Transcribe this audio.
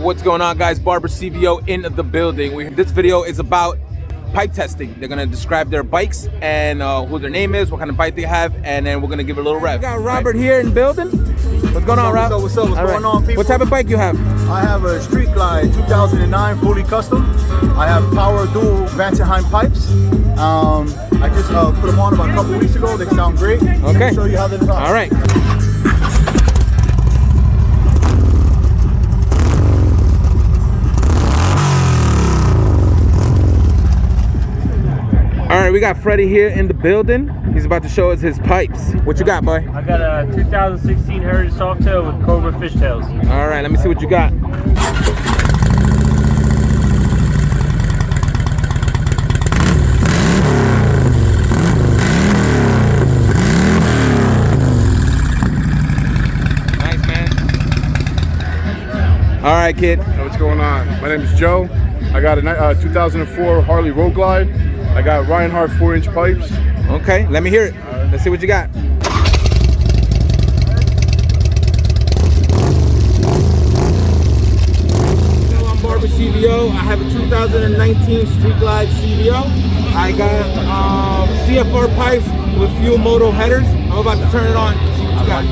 What's going on, guys? Barber CVO in the building. This video is about pipe testing. They're gonna describe their bikes and who their name is, what kind of bike they have, and then we're gonna give it a little rev. We got Robert here in the building. What's going on, Rob? What's going on, people? What type of bike you have? I have a Street Glide 2009 fully custom. I have power dual Vansenheim pipes. I just put them on about a couple weeks ago. They sound great. Okay. Let me show you how they sound. All right. All right, we got Freddie here in the building. He's about to show us his pipes. What you got, boy? I got a 2016 Heritage Softail with Cobra fishtails. All right, let me see what you got. Nice, man. All right, kid. Hey, what's going on? My name is Joe. I got a 2004 Harley Road Glide. I got Reinhardt 4-inch pipes. Okay, let me hear it. Let's see what you got. Hello, I'm Barber CVO. I have a 2019 Street Glide CVO. I got CFR pipes with Fuel Moto headers. I'm about to turn it on. See what you got.